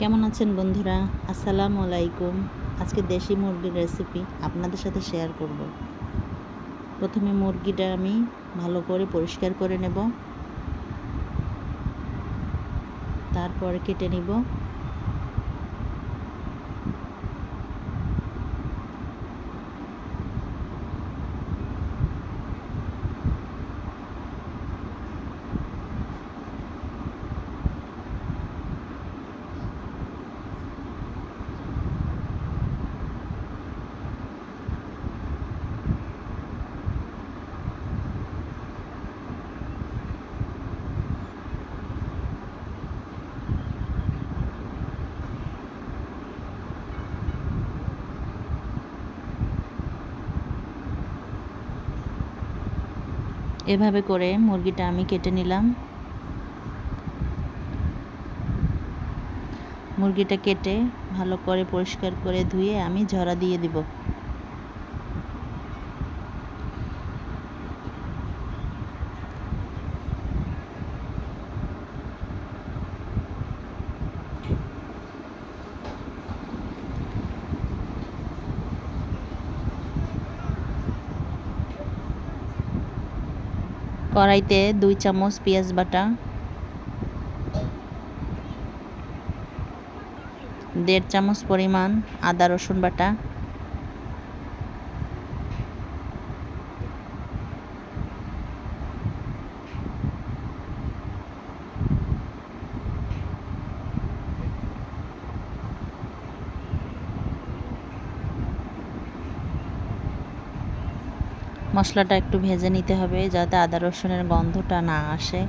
কেমন আছেন বন্ধুরা? আসসালামু আলাইকুম। আজকে দেশি মুরগির রেসিপি আপনাদের সাথে শেয়ার করব। প্রথমে মুরগিটা আমি ভালো করে পরিষ্কার করে নেব, তারপরে কেটে নিব। এভাবে করে মুরগিটা আমি কেটে নিলাম। মুরগিটা কেটে ভালো করে পরিষ্কার করে ধুয়ে আমি ঝরা দিয়ে দিব। কড়াইতে 2 চামচ পেঁয়াজ বাটা, 1.5 চামচ পরিমাণ আদা রসুন বাটা, মশলাটা একটু ভেজে নিতে হবে যাতে আদা রসুনের গন্ধটা না আসে।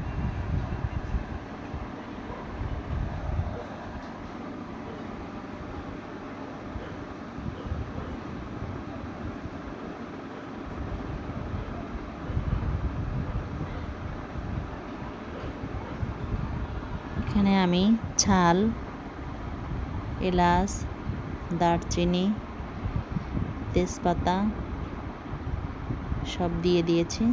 এখানে আমি ঝাল, এলাচ, দারচিনি, তেজপাতা সব দিয়ে দিয়েছি।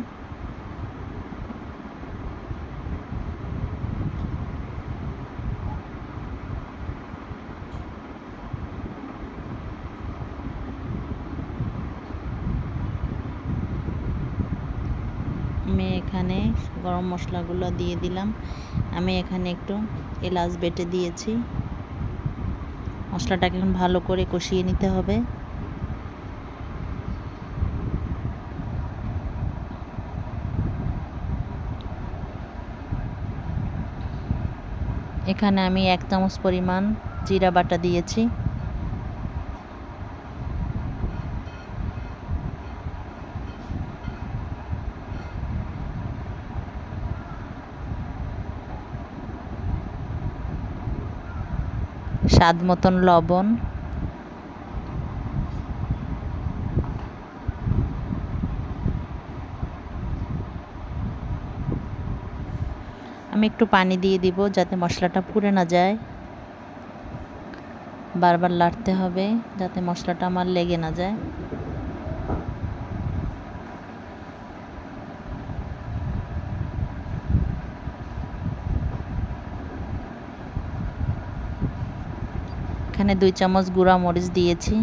আমি এখানে গরম মশলাগুলো দিয়ে দিলাম। আমি এখানে একটু এলাচ বেটে দিয়েছি। মশলাটাকে এখন ভালো করে কষিয়ে নিতে হবে। এখানে আমি 1 চামচ পরিমাণ জিরা বাটা দিয়েছি। স্বাদ মতন লবণ, আমি একটু পানি দিয়ে দিব যাতে মশলাটা পুড়ে না যায়। বারবার লাড়তে হবে যাতে মশলাটা আমার লেগে না যায়। এখানে 2 চামচ গুঁড়া মরিচ দিয়েছি।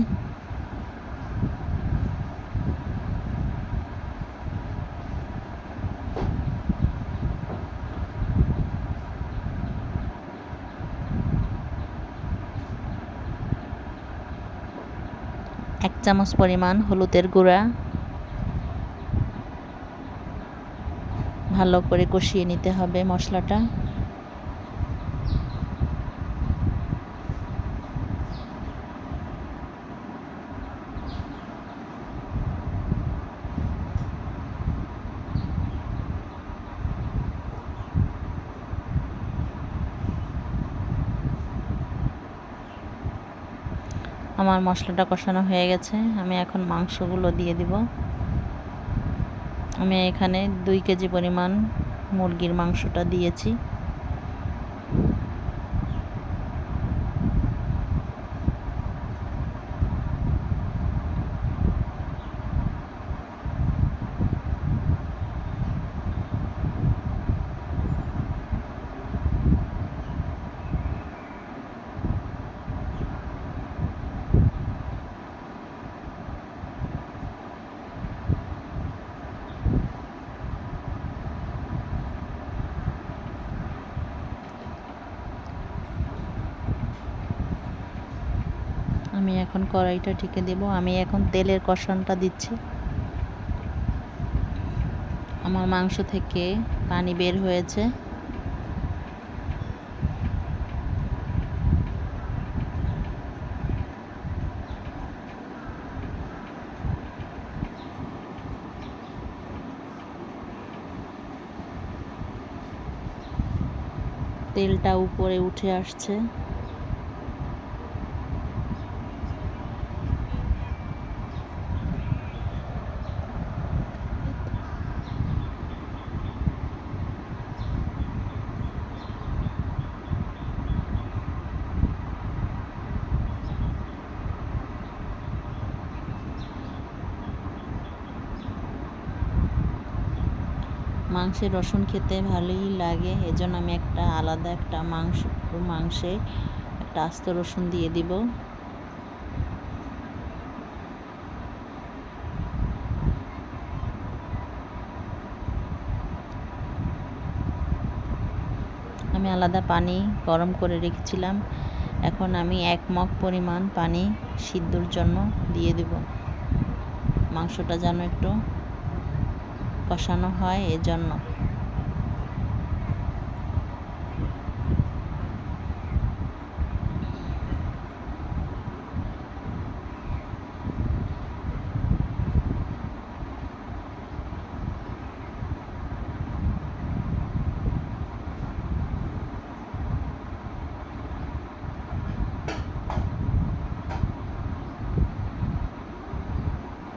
এক চামচ পরিমাণ হলুদের গুঁড়া। ভালো করে কষিয়ে নিতে হবে মশলাটা। আমার মশলাটা কষানো হয়ে গেছে। আমি এখন মাংসগুলো দিয়ে দিব। আমি এখানে 2 কেজি পরিমাণ মুরগির মাংসটা দিয়েছি। আমি এখন কড়াইটা ঢেকে দেব। আমি এখন তেলের কষানটা দিচ্ছি। আমার মাংস থেকে পানি বের হয়েছে। তেলটা উপরে উঠে আসছে। মাংসে রসুন খেতে ভালোই লাগে, এজন্য আমি আলাদা একটা মাংসে একটা আস্ত রসুন দিয়ে দিব। আমি আলাদা পানি গরম করে রেখেছিলাম। এখন আমি 1 মগ পরিমাণ পানি সিদ্ধর জন্য দিয়ে দেব। মাংসটা যেন একটু কষানো হয় এজন্য।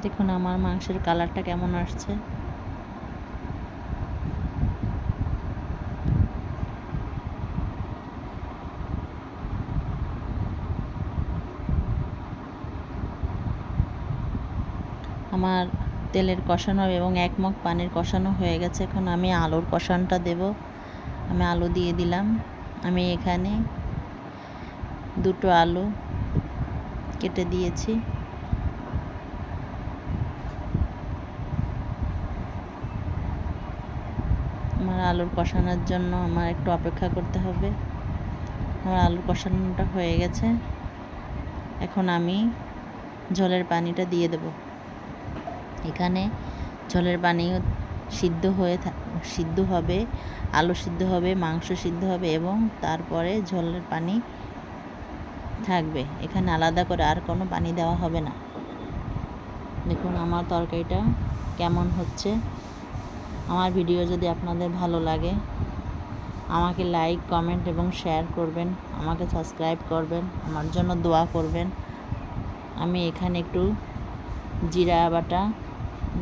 দেখুন আমার মাংসের কালারটা কেমন আসছে। আমার তেলের কষানো এবং 1 মগ পানির কষানো হয়ে গেছে। এখন আমি আলুর কষানটা দেব। আমি আলু দিয়ে দিলাম। আমি এখানে 2টো আলু কেটে দিয়েছি। আমার আলুর কষানোর জন্য আমার একটু অপেক্ষা করতে হবে। আমার আলুর কষানোটা হয়ে গেছে। এখন আমি ঝোলের পানিটা দিয়ে দেব। এখানে ঝোলের পানিও সিদ্ধ হবে, আলু সিদ্ধ হবে, মাংস সিদ্ধ হবে এবং তারপরে ঝোলের পানি থাকবে। এখানে আলাদা করে আর কোনো পানি দেওয়া হবে না। দেখুন আমার তরকারিটা কেমন হচ্ছে। আমার ভিডিও যদি আপনাদের ভালো লাগে আমাকে লাইক, কমেন্ট এবং শেয়ার করবেন, আমাকে সাবস্ক্রাইব করবেন, আমার জন্য দোয়া করবেন। আমি এখানে একটু জিরা বাটা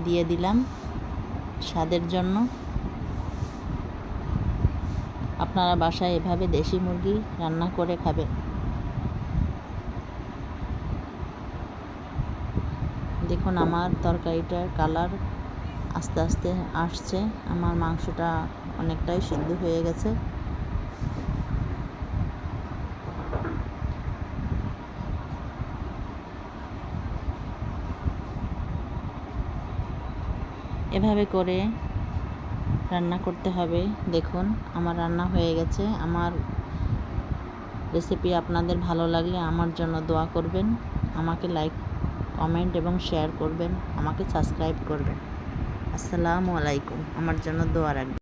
দিয়ে দিলাম স্বাদের জন্য। আপনারা বাসায় এভাবে দেশি মুরগি রান্না করে খাবেন। দেখুন আমার তরকারিটার কালার আস্তে আস্তে আসছে। আমার মাংসটা অনেকটাই সিদ্ধ হয়ে গেছে। এভাবে করে রান্না করতে হবে। দেখুন আমার রান্না হয়ে গেছে। আমার রেসিপি আপনাদের ভালো লাগলে আমার জন্য দোয়া করবেন, আমাকে লাইক, কমেন্ট এবং শেয়ার করবেন, আমাকে সাবস্ক্রাইব করবেন। আসসালামু আলাইকুম। আমার জন্য দোয়া রাখবেন।